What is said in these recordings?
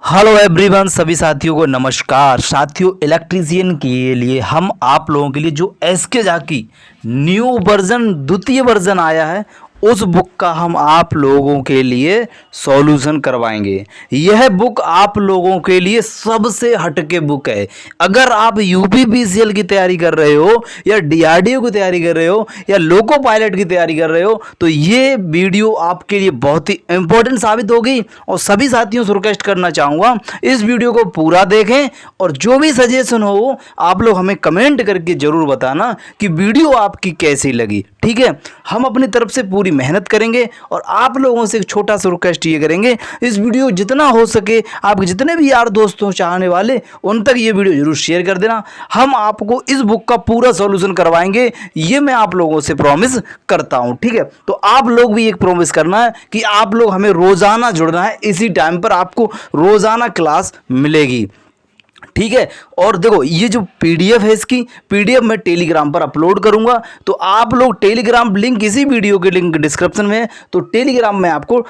Hello everyone, सभी साथियों को नमस्कार। साथियों, इलेक्ट्रीशियन के लिए हम आप लोगों के लिए जो एसके जाकी न्यू वर्जन द्वितीय वर्जन आया है, उस बुक का हम आप लोगों के लिए सॉल्यूशन करवाएंगे। यह बुक आप लोगों के लिए सबसे हटके बुक है। अगर आप यूपीपीसीएल की तैयारी कर रहे हो या डीआरडीओ की तैयारी कर रहे हो या लोको पायलट की तैयारी कर रहे हो, तो ये वीडियो आपके लिए बहुत ही इंपॉर्टेंट साबित होगी। और सभी साथियों से रिक्वेस्ट करना चाहूँगा, इस वीडियो को पूरा देखें और जो भी सजेशन हो आप लोग हमें कमेंट करके ज़रूर बताना कि वीडियो आपकी कैसी लगी। ठीक है, हम अपनी तरफ से पूरी मेहनत करेंगे और आप लोगों से एक छोटा सा रिक्वेस्ट ये करेंगे, इस वीडियो जितना हो सके आपके जितने भी यार दोस्तों चाहने वाले उन तक ये वीडियो जरूर शेयर कर देना। हम आपको इस बुक का पूरा सॉल्यूशन करवाएंगे, ये मैं आप लोगों से प्रॉमिस करता हूं। ठीक है, तो आप लोग भी एक प्रॉमिस करना है कि आप लोग हमें रोजाना जुड़ना है, इसी टाइम पर आपको रोजाना क्लास मिलेगी। ठीक है, और देखो ये जो पीडीएफ है, इसकी पीडीएफ मैं टेलीग्राम पर अपलोड करूंगा, तो आप लोग टेलीग्राम लिंक इसी वीडियो के लिंक डिस्क्रिप्शन में है, तो टेलीग्राम में आपको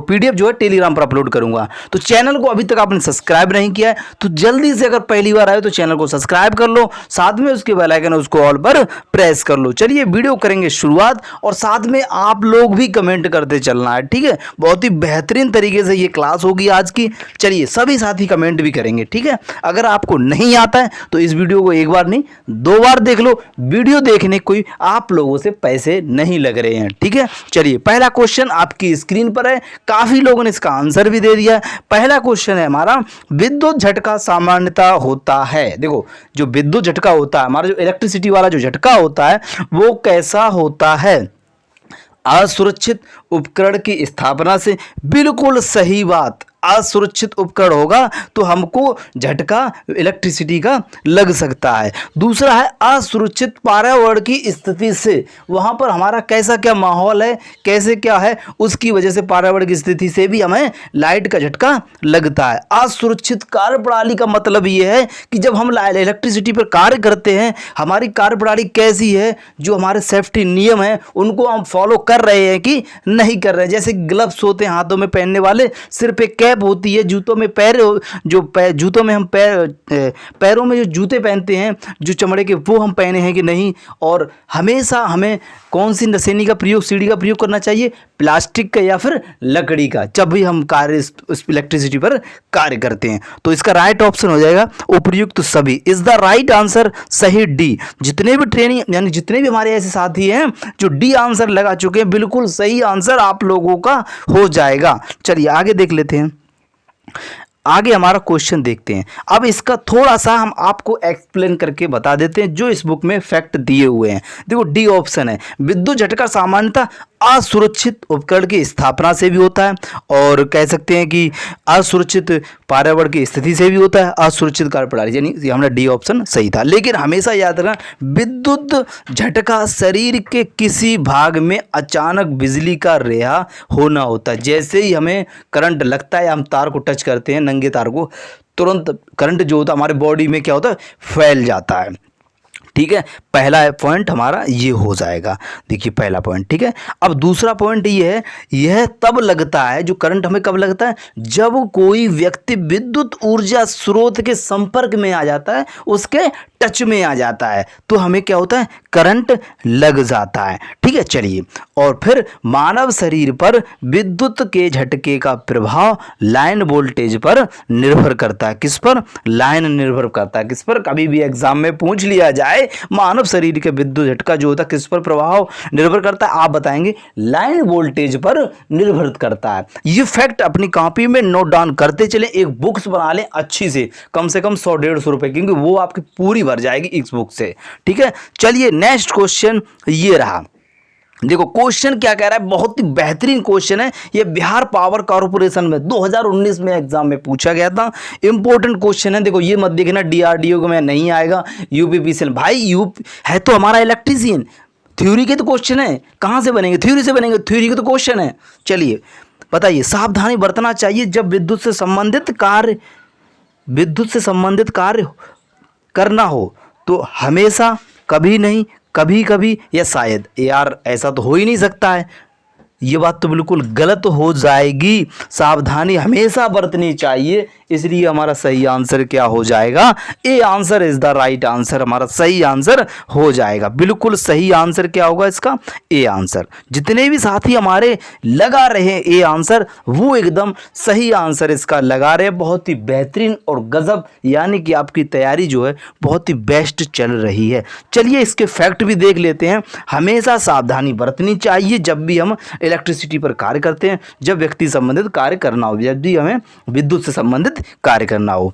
पीडीएफ जो है टेलीग्राम पर अपलोड करूंगा। तो चैनल को अभी तक आपने सब्सक्राइब नहीं किया है तो जल्दी से, अगर पहली बार आए तो चैनल को सब्सक्राइब कर लो, साथ में उसके बेल आइकन उसको ऑल पर प्रेस कर लो। चलिए वीडियो करेंगे शुरुआत, और साथ में आप लोग भी कमेंट करते चलना है। ठीक है, बहुत ही बेहतरीन तरीके से ये क्लास होगी आज की। चलिए सभी साथी कमेंट भी करेंगे। ठीक है, अगर आपको नहीं आता है तो इस वीडियो को एक बार नहीं 2 बार देख लो। वीडियो देखने कोई आप लोगों से पैसे नहीं लग रहे हैं। ठीक है, चलिए पहला क्वेश्चन आपकी स्क्रीन पर है, काफी लोगों ने इसका आंसर भी दे दिया है। पहला क्वेश्चन है हमारा, विद्युत झटका सामान्यता होता है। देखो, जो विद्युत झटका होता है, हमारा जो इलेक्ट्रिसिटी वाला जो झटका होता है वो कैसा होता है? असुरक्षित उपकरण की स्थापना से। बिल्कुल सही बात, असुरक्षित उपकरण होगा तो हमको झटका इलेक्ट्रिसिटी का लग सकता है। दूसरा है असुरक्षित पर्यावरण की स्थिति से, वहां पर हमारा कैसा क्या माहौल है, कैसे क्या है, उसकी वजह से पर्यावरण की स्थिति से भी हमें लाइट का झटका लगता है। असुरक्षित कार्यप्रणाली का मतलब यह है कि जब हम इलेक्ट्रिसिटी पर कार्य करते हैं, हमारी कार्यप्रणाली कैसी है, जो हमारे सेफ्टी नियम है उनको हम फॉलो कर रहे हैं कि नहीं कर रहे हैं। जैसे ग्लव्स होते हैं हाथों में पहनने वाले, सिर पे कैप होती है, जूतों में जूतों में हम पैरों में जो जूते पहनते हैं जो चमड़े के, वो हम पहने हैं कि नहीं। और हमेशा हमें कौन सी सीढ़ी का प्रयोग करना चाहिए, प्लास्टिक का या फिर लकड़ी का, जब भी हम इलेक्ट्रिसिटी पर कार्य करते हैं। तो इसका राइट ऑप्शन हो जाएगा उपयुक्त सभी, इज द राइट आंसर, सही डी। जितने भी ट्रेनिंग यानी जितने भी हमारे ऐसे साथी हैं जो डी आंसर लगा चुके हैं, बिल्कुल सही आंसर आप लोगों का हो जाएगा। चलिए आगे देख लेते हैं, आगे हमारा क्वेश्चन देखते हैं। अब इसका थोड़ा सा हम आपको एक्सप्लेन करके बता देते हैं जो इस बुक में फैक्ट दिए हुए हैं। देखो डी ऑप्शन है, विद्युत झटका सामान्यतः असुरक्षित उपकरण की स्थापना से भी होता है, और कह सकते हैं कि असुरक्षित पर्यावरण की स्थिति से भी होता है, असुरक्षित कार्यप्रणाली, यानी हमारा डी ऑप्शन सही था। लेकिन हमेशा याद रखना, विद्युत झटका शरीर के किसी भाग में अचानक बिजली का रिहा होना होता है। जैसे ही हमें करंट लगता है, हम तार को टच करते हैं, नंगे तार को, तुरंत करंट जो होता है हमारे बॉडी में क्या होता है, फैल जाता है। ठीक है, पहला पॉइंट हमारा ये हो जाएगा। देखिए पहला पॉइंट, ठीक है। अब दूसरा पॉइंट ये है, यह तब लगता है, जो करंट हमें कब लगता है, जब कोई व्यक्ति विद्युत ऊर्जा स्रोत के संपर्क में आ जाता है, उसके टच में आ जाता है, तो हमें क्या होता है, करंट लग जाता है। ठीक है, चलिए, और फिर मानव शरीर पर विद्युत के झटके का प्रभाव लाइन वोल्टेज पर निर्भर करता है। किस पर? लाइन निर्भर करता है। किस पर? कभी भी एग्जाम में पूछ लिया जाए, मानव शरीर के विद्युत झटका जो होता है किस पर प्रभाव निर्भर करता है, आप बताएंगे लाइन वोल्टेज पर निर्भर करता है। ये फैक्ट अपनी कॉपी में नोट डाउन करते चले, एक बुक्स बना लें अच्छी से कम 100-150 रुपए, क्योंकि वो आपकी पूरी भर जाएगी इस बुक से। ठीक है, चलिए नेक्स्ट क्वेश्चन ये रहा। देखो क्वेश्चन क्या कह रहा है, बहुत ही बेहतरीन क्वेश्चन है। ये बिहार पावर कॉर्पोरेशन में 2019 में एग्जाम में पूछा गया था, इंपॉर्टेंट क्वेश्चन है। देखो ये मत देखना डीआरडीओ में नहीं आएगा, यूपीपीसीएल भाई यूपी है तो हमारा इलेक्ट्रीशियन, थ्योरी के तो क्वेश्चन है, कहाँ से बनेंगे, थ्योरी से बनेंगे, थ्योरी के तो क्वेश्चन है। चलिए बताइए, सावधानी बरतना चाहिए जब विद्युत से संबंधित कार्य करना हो, तो हमेशा, कभी नहीं, कभी कभी, या शायद। यार ऐसा तो हो ही नहीं सकता है, ये बात तो बिल्कुल गलत हो जाएगी। सावधानी हमेशा बरतनी चाहिए। इसलिए हमारा सही आंसर क्या हो जाएगा? A answer is the right answer, हमारा सही आंसर हो जाएगा। बिल्कुल सही आंसर क्या होगा इसका? A answer. जितने भी साथी हमारे लगा रहे हैं ए आंसर, वो एकदम सही आंसर इसका लगा रहे हैं। बहुत ही बेहतरीन और गजब, यानी कि आपकी तैयारी जो है बहुत ही बेस्ट चल रही है। चलिए इसके फैक्ट भी देख लेते हैं। हमेशा सावधानी बरतनी चाहिए जब भी हम इलेक्ट्रिसिटी पर कार्य करते हैं, जब व्यक्ति संबंधित कार्य करना हो, जब भी हमें विद्युत से संबंधित कार्य करना हो।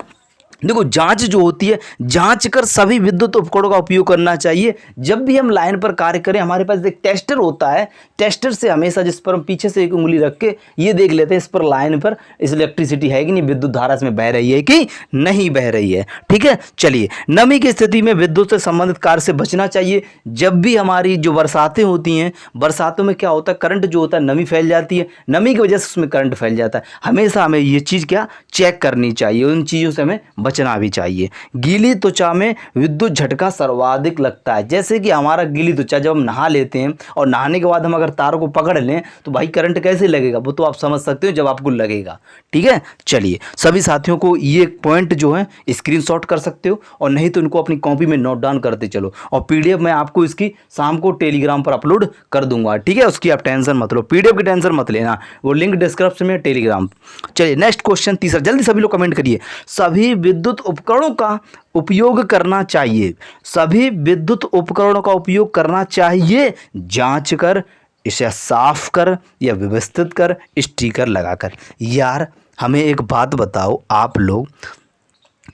देखो जांच जो होती है, जांच कर सभी विद्युत उपकरणों का उपयोग करना चाहिए। जब भी हम लाइन पर कार्य करें, हमारे पास एक टेस्टर होता है। टेस्टर से हमेशा, जिस पर हम पीछे से एक उंगली रख के ये देख लेते हैं इस पर लाइन पर इस इलेक्ट्रिसिटी है कि नहीं, विद्युत धारा इसमें बह रही है कि नहीं बह रही है। ठीक है, चलिए नमी की स्थिति में विद्युत से संबंधित कार्य से बचना चाहिए। जब भी हमारी जो बरसातें होती हैं, बरसातों में क्या होता है, करंट जो होता है, नमी फैल जाती है, नमी की वजह से उसमें करंट फैल जाता है। हमेशा हमें ये चीज़ क्या चेक करनी चाहिए, उन चीज़ों से हमें बचना भी चाहिए। गीली त्वचा में विद्युत झटका सर्वाधिक लगता है। जैसे कि हमारा गीली त्वचा, जब हम नहा लेते हैं और नहाने के बाद हम अगर तार को पकड़ लें तो भाई करंट कैसे लगेगा, वो तो आप समझ सकते हो जब आपको लगेगा। ठीक है, चलिए सभी साथियों को ये पॉइंट जो है स्क्रीनशॉट कर सकते हो, और नहीं तो इनको अपनी कॉपी में नोट डाउन करते चलो। और पीडीएफ मैं आपको इसकी शाम को टेलीग्राम पर अपलोड कर दूंगा। ठीक है, उसकी आप टेंशन मत लो, पीडीएफ की टेंशन मत लेना, वो लिंक डिस्क्रिप्शन में टेलीग्राम। चलिए नेक्स्ट क्वेश्चन तीसरा, जल्दी सभी लोग कमेंट करिए। सभी विद्युत उपकरणों का उपयोग करना चाहिए, सभी विद्युत उपकरणों का उपयोग करना चाहिए जांच कर, इसे साफ कर या व्यवस्थित कर, स्टिकर लगाकर। यार हमें एक बात बताओ आप लोग,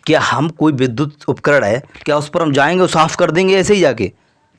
क्या हम कोई विद्युत उपकरण है, क्या उस पर हम जाएंगे और साफ कर देंगे ऐसे ही जाके?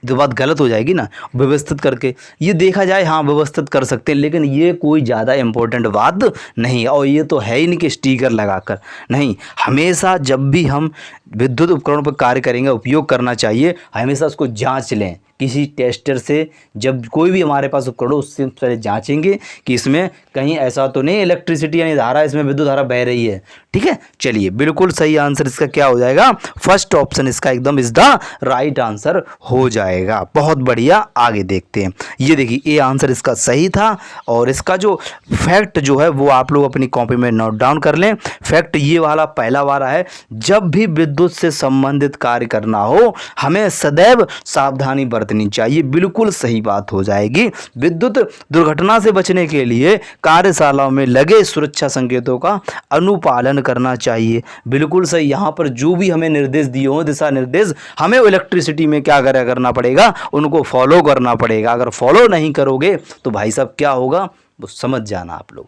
जो बात गलत हो जाएगी ना। व्यवस्थित करके ये देखा जाए, हाँ व्यवस्थित कर सकते हैं, लेकिन ये कोई ज़्यादा इम्पोर्टेंट बात नहीं है। और ये तो है ही नहीं कि स्टिकर लगाकर, नहीं। हमेशा जब भी हम विद्युत उपकरणों पर कार्य करेंगे, उपयोग करना चाहिए, हमेशा उसको जांच लें किसी टेस्टर से। जब कोई भी हमारे पास उपकरण हो, उससे पहले जांचेंगे कि इसमें कहीं ऐसा तो नहीं इलेक्ट्रिसिटी यानी धारा, इसमें विद्युत धारा बह रही है। ठीक है, चलिए बिल्कुल सही आंसर इसका क्या हो जाएगा? फर्स्ट ऑप्शन इसका एकदम इज द राइट आंसर हो जाएगा। बहुत बढ़िया, आगे देखते हैं। ये देखिए ये आंसर इसका सही था, और इसका जो फैक्ट जो है वो आप लोग अपनी कॉपी में नोट डाउन कर लें। फैक्ट ये वाला पहला वाला है, जब भी विद्युत से संबंधित कार्य करना हो हमें सदैव सावधानी बरतनी चाहिए। बिल्कुल सही बात हो जाएगी। विद्युत दुर्घटना से बचने के लिए कार्यशालाओं में लगे सुरक्षा संकेतों का अनुपालन करना चाहिए। बिल्कुल सही। यहाँ पर जो भी हमें निर्देश दिए हों, दिशा निर्देश, हमें इलेक्ट्रिसिटी में क्या करना पड़ेगा, उनको फॉलो करना पड़ेगा। अगर फॉलो नहीं करोगे तो भाई साहब क्या होगा वो समझ जाना आप लोग।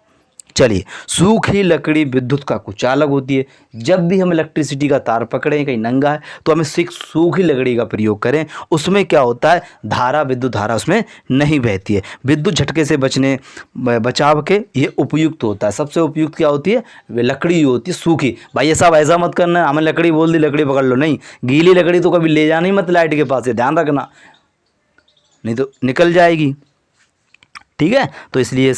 चलिए, सूखी लकड़ी विद्युत का कुचालक होती है। जब भी हम इलेक्ट्रिसिटी का तार पकड़ें, कहीं नंगा है, तो हमें सिर्फ सूखी लकड़ी का प्रयोग करें। उसमें क्या होता है, धारा, विद्युत धारा उसमें नहीं बहती है। विद्युत झटके से बचाव के ये उपयुक्त होता है। सबसे उपयुक्त क्या होती है, वे लकड़ी होती है सूखी। भाई ये सब ऐसा मत करना, हमें लकड़ी बोल दी लकड़ी पकड़ लो, नहीं। गीली लकड़ी तो कभी ले जाना ही मत लाइट के पास, ये ध्यान रखना, नहीं तो निकल जाएगी। ठीक है, तो इसलिए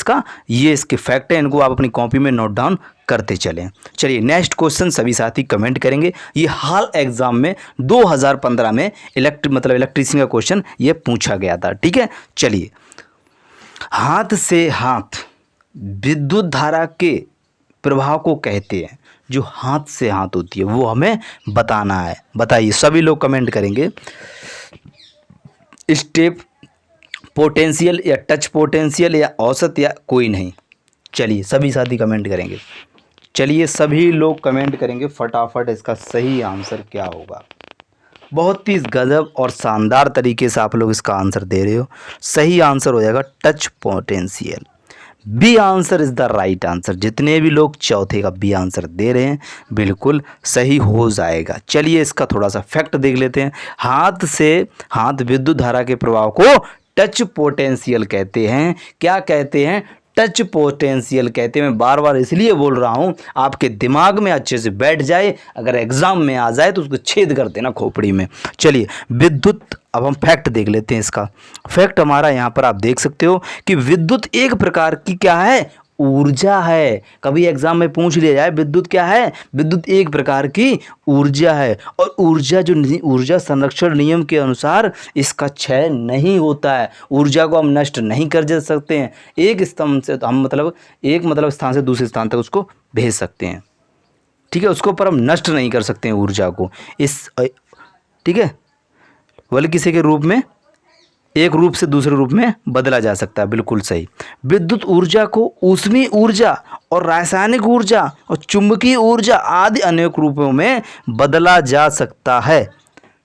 ये इसके फैक्ट है, इनको आप अपनी कॉपी में नोट डाउन करते चलें। चलिए नेक्स्ट क्वेश्चन सभी साथी कमेंट करेंगे। ये हाल एग्जाम में 2015 में इलेक्ट्रीशियन का क्वेश्चन ये पूछा गया था। ठीक है, चलिए, हाथ से हाथ विद्युत धारा के प्रभाव को कहते हैं। जो हाथ से हाथ होती है वो हमें बताना है। बताइए, सभी लोग कमेंट करेंगे। स्टेप पोटेंशियल या टच पोटेंशियल या औसत या कोई नहीं। चलिए सभी साथी कमेंट करेंगे। चलिए सभी लोग कमेंट करेंगे फटाफट, इसका सही आंसर क्या होगा। बहुत ही गजब और शानदार तरीके से आप लोग इसका आंसर दे रहे हो। सही आंसर हो जाएगा touch potential. B answer is the right answer. जितने भी लोग चौथे का बी आंसर दे रहे हैं बिल्कुल सही हो जाएगा। चलिए इसका थोड़ा सा फैक्ट देख लेते हैं। हाथ से हाथ विद्युत धारा के प्रभाव को टच पोटेंशियल कहते हैं। क्या कहते हैं? टच पोटेंशियल कहते हैं। मैं बार बार इसलिए बोल रहा हूँ आपके दिमाग में अच्छे से बैठ जाए, अगर एग्जाम में आ जाए तो उसको छेद कर देना खोपड़ी में। चलिए विद्युत, अब हम फैक्ट देख लेते हैं। इसका फैक्ट हमारा यहाँ पर आप देख सकते हो कि विद्युत एक प्रकार की क्या है, ऊर्जा है। कभी एग्जाम में पूछ लिया जाए विद्युत क्या है, विद्युत एक प्रकार की ऊर्जा है। और ऊर्जा जो ऊर्जा संरक्षण नियम के अनुसार इसका क्षय नहीं होता है। ऊर्जा को हम नष्ट नहीं कर दे सकते हैं। एक स्तंभ से तो हम एक स्थान से दूसरे स्थान तक उसको भेज सकते हैं, ठीक है, उसको पर हम नष्ट नहीं कर सकते हैं ऊर्जा को, ठीक है, बल्कि किसी के रूप में एक रूप से दूसरे रूप में बदला जा सकता है। बिल्कुल सही। विद्युत ऊर्जा को ऊष्मीय ऊर्जा और रासायनिक ऊर्जा और चुंबकीय ऊर्जा आदि अनेक रूपों में बदला जा सकता है,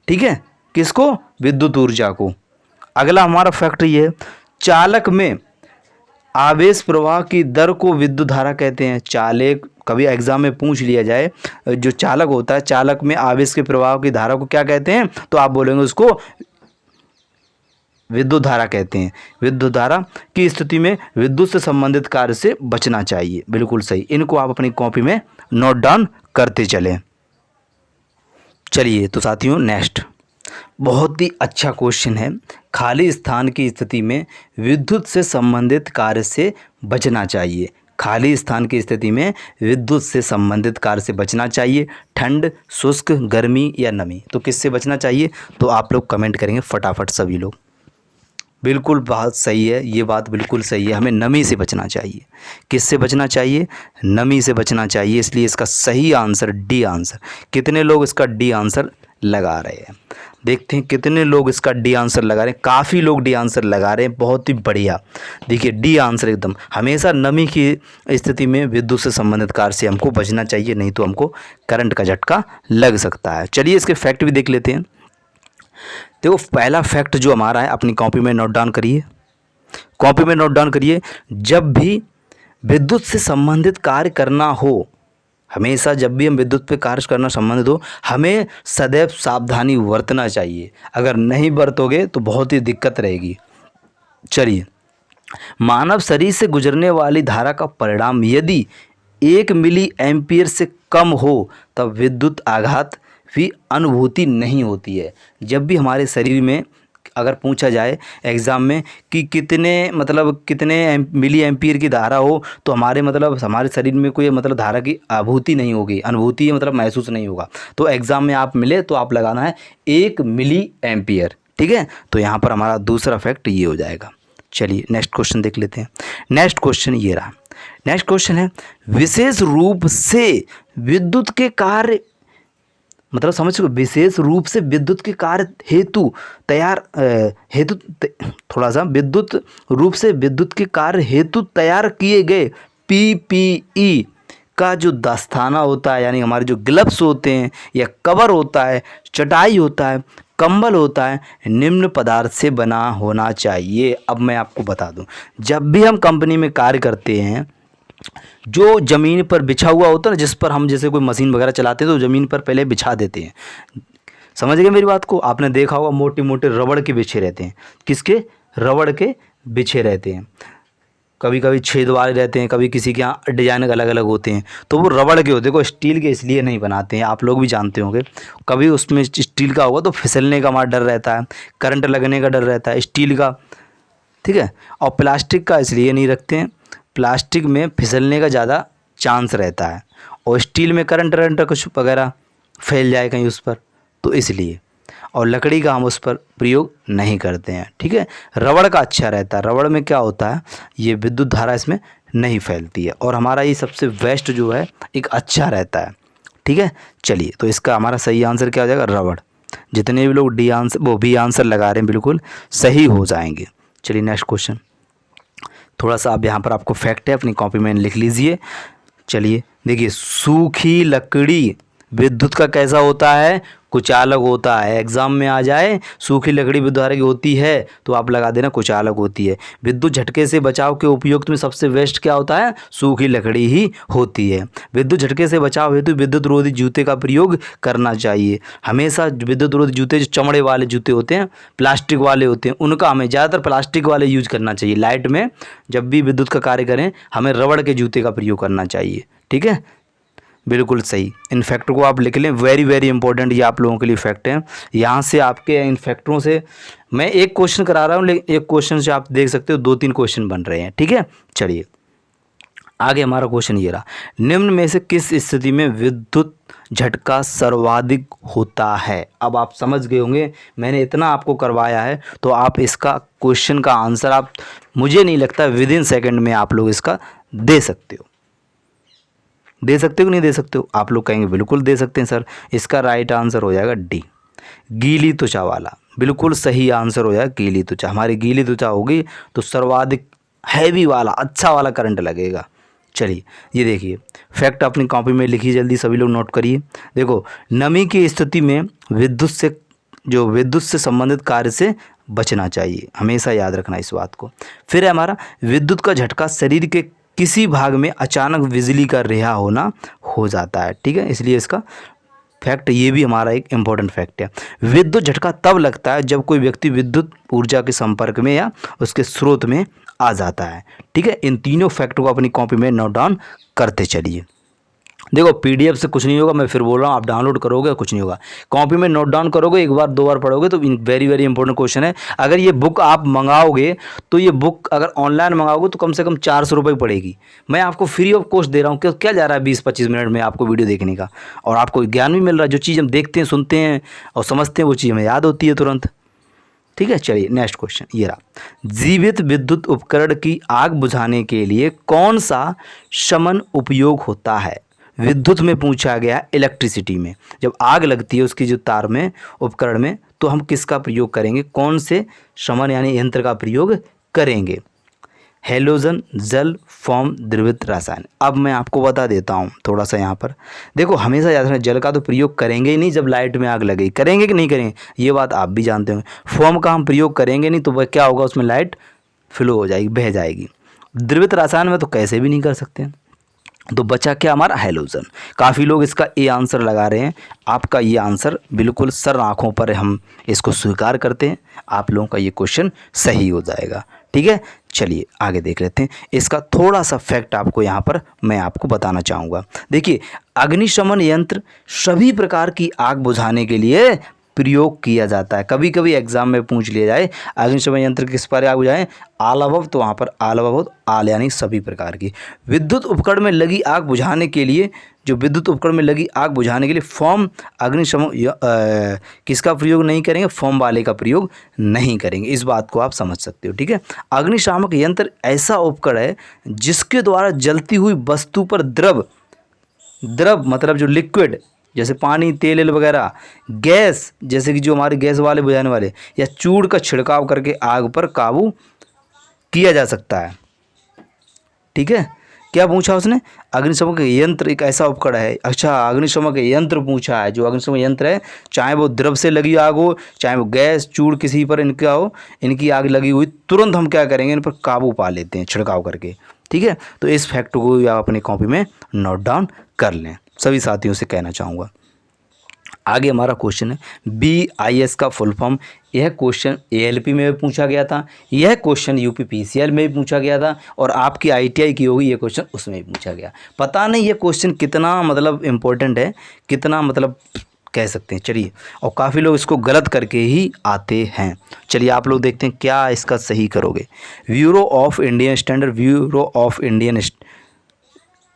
ठीक है, किसको, विद्युत ऊर्जा को। अगला हमारा फैक्ट ये है, चालक में आवेश प्रवाह की दर को विद्युत धारा कहते हैं। चालक, कभी एग्जाम में पूछ लिया जाए जो चालक होता है, चालक में आवेश के प्रवाह की धारा को क्या कहते हैं, तो आप बोलेंगे उसको विद्युत धारा कहते हैं। विद्युत धारा की स्थिति में विद्युत से संबंधित कार्य से बचना चाहिए। बिल्कुल सही। इनको आप अपनी कॉपी में नोट डाउन करते चलें। चलिए तो साथियों, नेक्स्ट बहुत ही अच्छा क्वेश्चन है। खाली स्थान की स्थिति में विद्युत से संबंधित कार्य से बचना चाहिए। खाली स्थान की स्थिति में विद्युत से संबंधित कार्य से बचना चाहिए। ठंड, शुष्क, गर्मी या नमी, तो किससे बचना चाहिए, तो आप लोग कमेंट करेंगे फटाफट सभी लोग। बिल्कुल बात सही है, ये बात बिल्कुल सही है, हमें नमी से बचना चाहिए। किससे बचना चाहिए, नमी से बचना चाहिए। इसलिए इसका सही आंसर डी आंसर। कितने लोग इसका डी आंसर लगा रहे हैं, देखते हैं कितने लोग इसका डी आंसर लगा रहे हैं। काफ़ी लोग डी आंसर लगा रहे हैं, बहुत ही बढ़िया। देखिए डी आंसर एकदम, हमेशा नमी की स्थिति में विद्युत से संबंधित कार्य से हमको बचना चाहिए, नहीं तो हमको करंट का झटका लग सकता है। चलिए इसके फैक्ट भी देख लेते हैं। देखो पहला फैक्ट जो हमारा है, अपनी कॉपी में नोट डाउन करिए, कॉपी में नोट डाउन करिए। जब भी विद्युत से संबंधित कार्य करना हो, हमेशा जब भी हम विद्युत पे कार्य करना संबंधित हो, हमें सदैव सावधानी बरतना चाहिए। अगर नहीं बरतोगे तो बहुत ही दिक्कत रहेगी। चलिए, मानव शरीर से गुजरने वाली धारा का परिणाम यदि 1 मिली एम्पीयर से कम हो तब विद्युत आघात भी अनुभूति नहीं होती है। जब भी हमारे शरीर में अगर पूछा जाए एग्ज़ाम में कि कितने मिली एम्पीयर की धारा हो, तो हमारे शरीर में कोई धारा की अनुभूति नहीं होगी। अनुभूति महसूस नहीं होगा। तो एग्ज़ाम में आप मिले तो आप लगाना है 1 मिली एम्पीयर, ठीक है। तो यहाँ पर हमारा दूसरा फैक्ट ये हो जाएगा। चलिए नेक्स्ट क्वेश्चन देख लेते हैं। नेक्स्ट क्वेश्चन ये रहा। नेक्स्ट क्वेश्चन है, विशेष रूप से विद्युत के कार्य समझ सको, विशेष रूप से विद्युत के कार्य विद्युत रूप से विद्युत के कार्य हेतु तैयार किए गए पीपीई का जो दस्ताना होता है, यानी हमारे जो ग्लव्स होते हैं या कवर होता है, चटाई होता है, कंबल होता है, निम्न पदार्थ से बना होना चाहिए। अब मैं आपको बता दूं, जब भी हम कंपनी में कार्य करते हैं, जो ज़मीन पर बिछा हुआ होता है ना, जिस पर हम जैसे कोई मशीन वगैरह चलाते हैं तो ज़मीन पर पहले बिछा देते हैं। समझ गए मेरी बात को। आपने देखा होगा मोटे मोटे रबड़ के बिछे रहते हैं। किसके, रबड़ के बिछे रहते हैं। कभी कभी छेद वाले रहते हैं, कभी किसी के यहाँ डिजाइन अलग अलग होते हैं, तो वो रबड़ के होते हैं। को स्टील के इसलिए नहीं बनाते हैं, आप लोग भी जानते होंगे। कभी उसमें स्टील का होगा तो फिसलने का हमारा डर रहता है, करंट लगने का डर रहता है स्टील का, ठीक है। और प्लास्टिक का इसलिए नहीं रखते हैं, प्लास्टिक में फिसलने का ज़्यादा चांस रहता है, और स्टील में करंट कुछ वगैरह फैल जाए कहीं उस पर, तो इसलिए। और लकड़ी का हम उस पर प्रयोग नहीं करते हैं, ठीक है। रबड़ का अच्छा रहता है। रबड़ में क्या होता है, ये विद्युत धारा इसमें नहीं फैलती है, और हमारा ये सबसे बेस्ट जो है एक अच्छा रहता है, ठीक है। चलिए तो इसका हमारा सही आंसर क्या हो जाएगा, रबड़। जितने भी लोग डी आंसर वो भी आंसर लगा रहे हैं बिल्कुल सही हो जाएंगे। चलिए नेक्स्ट क्वेश्चन। थोड़ा सा अब यहाँ पर आपको फैक्ट है, अपनी कॉपी में लिख लीजिए। चलिए देखिए, सूखी लकड़ी विद्युत का कैसा होता है, कुचालक होता है। एग्जाम में आ जाए सूखी लकड़ी विद्युत धारा की होती है तो आप लगा देना कुचालक होती है। विद्युत झटके से बचाव के उपयुक्त में सबसे बेस्ट क्या होता है, सूखी लकड़ी ही होती है। विद्युत झटके से बचाव हेतु विद्युत रोधी जूते का प्रयोग करना चाहिए। हमेशा विद्युत रोधी जूते जो चमड़े वाले जूते होते हैं, प्लास्टिक वाले होते हैं, उनका हमें ज़्यादातर प्लास्टिक वाले यूज करना चाहिए। लाइट में जब भी विद्युत का कार्य करें हमें रबड़ के जूते का प्रयोग करना चाहिए, ठीक है। बिल्कुल सही। इन फैक्टर को आप लिख लें, वेरी वेरी इंपॉर्टेंट, ये आप लोगों के लिए फैक्ट हैं। यहाँ से आपके इन फैक्टरों से मैं एक क्वेश्चन करा रहा हूँ, लेकिन एक क्वेश्चन से आप देख सकते हो 2-3 क्वेश्चन बन रहे हैं, ठीक है। चलिए आगे हमारा क्वेश्चन ये रहा, निम्न में से किस स्थिति में विद्युत झटका सर्वाधिक होता है। अब आप समझ गए होंगे, मैंने इतना आपको करवाया है तो आप इसका क्वेश्चन का आंसर आप, मुझे नहीं लगता विद इन सेकेंड में आप लोग इसका दे सकते हो। दे सकते हो कि नहीं दे सकते हो? आप लोग कहेंगे बिल्कुल दे सकते हैं सर। इसका राइट आंसर हो जाएगा डी, गीली त्वचा वाला। बिल्कुल सही आंसर हो जाएगा गीली त्वचा। हमारी गीली त्वचा होगी तो सर्वाधिक हैवी वाला, अच्छा वाला करंट लगेगा। चलिए ये देखिए, फैक्ट अपनी कॉपी में लिखिए, जल्दी सभी लोग नोट करिए। देखो, नमी की स्थिति में विद्युत से संबंधित कार्य से बचना चाहिए, हमेशा याद रखना इस बात को। फिर है हमारा, विद्युत का झटका शरीर के किसी भाग में अचानक बिजली का रिहा होना हो जाता है। ठीक है, इसलिए इसका फैक्ट ये भी हमारा एक इम्पॉर्टेंट फैक्ट है। विद्युत झटका तब लगता है जब कोई व्यक्ति विद्युत ऊर्जा के संपर्क में या उसके स्रोत में आ जाता है। ठीक है, इन तीनों फैक्ट को अपनी कॉपी में नोट डाउन करते चलिए। देखो, पीडीएफ से कुछ नहीं होगा, मैं फिर बोल रहा हूँ, आप डाउनलोड करोगे कुछ नहीं होगा। कॉपी में नोट डाउन करोगे, एक बार दो बार पढ़ोगे तो वेरी वेरी इंपॉर्टेंट क्वेश्चन है। अगर ये बुक आप मंगाओगे तो ये बुक अगर ऑनलाइन मंगाओगे तो कम से कम 400 रुपये पड़ेगी। मैं आपको फ्री ऑफ कॉस्ट दे रहा हूँ, क्या जा रहा है 20-25 मिनट में आपको वीडियो देखने का, और आपको ज्ञान भी मिल रहा है। जो चीज़ हम देखते हैं, सुनते हैं और समझते हैं, वो चीज़ हमें याद होती है तुरंत। ठीक है, चलिए नेक्स्ट क्वेश्चन ये रहा, जीवित विद्युत उपकरण की आग बुझाने के लिए कौन सा शमन उपयोग होता है। विद्युत में पूछा गया, इलेक्ट्रिसिटी में जब आग लगती है उसकी जो तार में, उपकरण में, तो हम किसका प्रयोग करेंगे, कौन से शमन यानी यंत्र का प्रयोग करेंगे। हैलोजन, जल, फोम, द्रवित रसायन। अब मैं आपको बता देता हूँ थोड़ा सा यहाँ पर। देखो, हमेशा याद रखना, जल का तो प्रयोग करेंगे ही नहीं जब लाइट में आग लगेगी। करेंगे कि नहीं करेंगे, ये बात आप भी जानते होंगे। फोम का हम प्रयोग करेंगे नहीं तो वह क्या होगा, उसमें लाइट फ्लो हो जाएगी, बह जाएगी। द्रवित रसायन में तो कैसे भी नहीं कर सकते। तो बचा क्या हमारा, हैलोजन। काफ़ी लोग इसका ए आंसर लगा रहे हैं। आपका ये आंसर बिल्कुल सर आँखों पर हम इसको स्वीकार करते हैं, आप लोगों का ये क्वेश्चन सही हो जाएगा। ठीक है, चलिए आगे देख लेते हैं। इसका थोड़ा सा फैक्ट आपको यहाँ पर मैं आपको बताना चाहूँगा। देखिए, अग्निशमन यंत्र सभी प्रकार की आग बुझाने के लिए प्रयोग किया जाता है। कभी कभी एग्जाम में पूछ लिया जाए अग्निशमन यंत्र किस पर आग बुझाएं, आल अभव, तो वहाँ पर आल अभव, आल यानी सभी प्रकार की। विद्युत उपकरण में लगी आग बुझाने के लिए, जो विद्युत उपकरण में लगी आग बुझाने के लिए फोम अग्निशमन किसका प्रयोग नहीं करेंगे, फोम वाले का प्रयोग नहीं करेंगे। इस बात को आप समझ सकते हो। ठीक है, अग्निशामक यंत्र ऐसा उपकरण है जिसके द्वारा जलती हुई वस्तु पर द्रव मतलब जो लिक्विड, जैसे पानी, तेल वगैरह, गैस जैसे कि जो हमारे गैस वाले बुझाने वाले, या चूड़ का छिड़काव करके आग पर काबू किया जा सकता है। ठीक है, क्या पूछा उसने, अग्निशमन यंत्र एक ऐसा उपकरण है। अच्छा, अग्निशमन यंत्र पूछा है। जो अग्निशमन यंत्र है, चाहे वो द्रव से लगी आग हो, चाहे वो गैस, चूड़ किसी पर इनका हो, इनकी आग लगी हुई, तुरंत हम क्या करेंगे, इन पर काबू पा लेते हैं छिड़काव करके। ठीक है, तो इस फैक्ट को आप अपनी कॉपी में नोट डाउन कर लें, सभी साथियों से कहना चाहूँगा। आगे हमारा क्वेश्चन है BIS का फुल फॉर्म। यह क्वेश्चन ALP में भी पूछा गया था, यह क्वेश्चन UPPCL में भी पूछा गया था, और आपकी ITI की होगी ये क्वेश्चन, उसमें भी पूछा गया। पता नहीं ये क्वेश्चन कितना मतलब इम्पोर्टेंट है, कितना मतलब कह सकते हैं। चलिए, और काफ़ी लोग इसको गलत करके ही आते हैं। चलिए आप लोग देखते हैं क्या इसका सही करोगे। Bureau of Indian standard,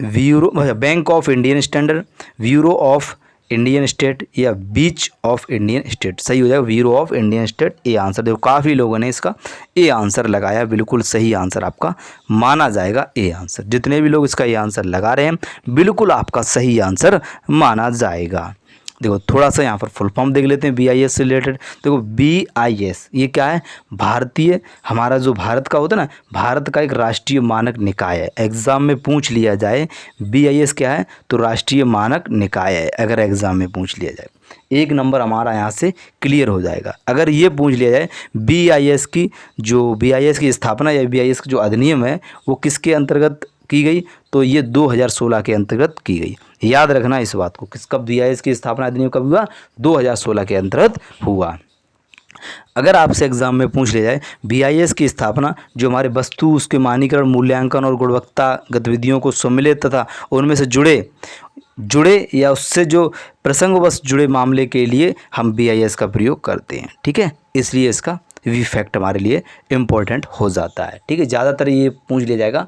bank of Indian standard, bureau of Indian state, या बीच ऑफ इंडियन स्टेट। सही हो जाएगा bureau of Indian state. A answer देखो, काफ़ी लोगों ने इसका ए आंसर लगाया, बिल्कुल सही आंसर आपका माना जाएगा ए आंसर। जितने भी लोग इसका ए आंसर लगा रहे हैं, बिल्कुल आपका सही आंसर माना जाएगा। देखो, थोड़ा सा यहाँ पर फुल फॉर्म देख लेते हैं BIS से रिलेटेड। देखो, BIS ये क्या है, भारतीय, हमारा जो भारत का होता है ना, भारत का एक राष्ट्रीय मानक निकाय है। एग्ज़ाम में पूछ लिया जाए BIS क्या है, तो राष्ट्रीय मानक निकाय है। अगर एग्ज़ाम में पूछ लिया जाए, एक नंबर हमारा यहाँ से क्लियर हो जाएगा। अगर ये पूछ लिया जाए BIS की स्थापना या BIS का जो अधिनियम है वो किसके अंतर्गत की गई, तो ये 2016 के अंतर्गत की गई। याद रखना इस बात को, किसका BIS की स्थापना अधिनियम कब हुआ, 2016 के अंतर्गत हुआ। अगर आपसे एग्जाम में पूछ लिया जाए BIS की स्थापना, जो हमारे वस्तु, उसके मानकीकरण, मूल्यांकन और गुणवत्ता गतिविधियों को सम्मिलित तथा उनमें से जुड़े या उससे जो प्रसंगवश जुड़े मामले के लिए हम BIS का प्रयोग करते हैं। ठीक है, इसलिए इसका वी फैक्ट हमारे लिए इम्पोर्टेंट हो जाता है। ठीक है, ज़्यादातर ये पूछ लिया जाएगा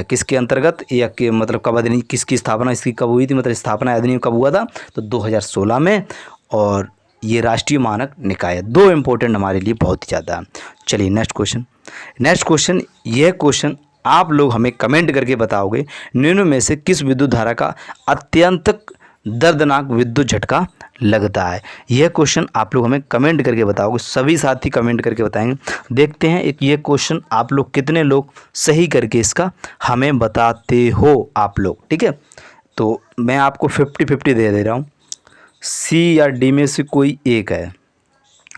किसके अंतर्गत या कि मतलब कब अधिनियम किसकी स्थापना इसकी कब हुई थी, मतलब स्थापना अधिनियम कब हुआ था, तो 2016 में। और ये राष्ट्रीय मानक निकाय, दो इम्पोर्टेंट हमारे लिए बहुत ही ज़्यादा। चलिए नेक्स्ट क्वेश्चन, यह क्वेश्चन आप लोग हमें कमेंट करके बताओगे, निम्न में से किस विद्युत धारा का अत्यंत दर्दनाक विद्युत झटका लगता है। यह क्वेश्चन आप लोग हमें कमेंट करके बताओगे, सभी साथी कमेंट करके बताएंगे। देखते हैं एक ये क्वेश्चन आप लोग कितने लोग सही करके इसका हमें बताते हो आप लोग। ठीक है, तो मैं आपको 50-50 दे रहा हूँ, सी या डी में से कोई एक है,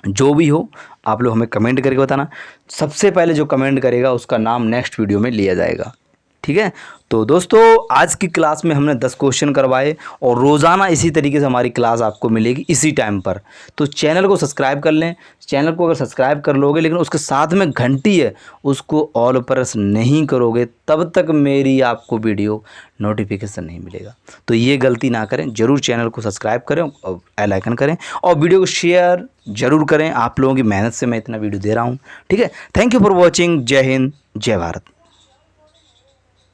जो भी हो आप लोग हमें कमेंट करके बताना। सबसे पहले जो कमेंट करेगा उसका नाम नेक्स्ट वीडियो में लिया जाएगा। ठीक है, तो दोस्तों आज की क्लास में हमने 10 क्वेश्चन करवाए और रोज़ाना इसी तरीके से हमारी क्लास आपको मिलेगी इसी टाइम पर। तो चैनल को सब्सक्राइब कर लें। चैनल को अगर सब्सक्राइब कर लोगे लेकिन उसके साथ में घंटी है उसको ऑल प्रेस नहीं करोगे, तब तक मेरी आपको वीडियो नोटिफिकेशन नहीं मिलेगा। तो ये गलती ना करें, ज़रूर चैनल को सब्सक्राइब करें और बेल आइकन करें और वीडियो को शेयर ज़रूर करें। आप लोगों की मेहनत से मैं इतना वीडियो दे रहा हूँ। ठीक है, थैंक यू फॉर वॉचिंग। जय हिंद, जय भारत।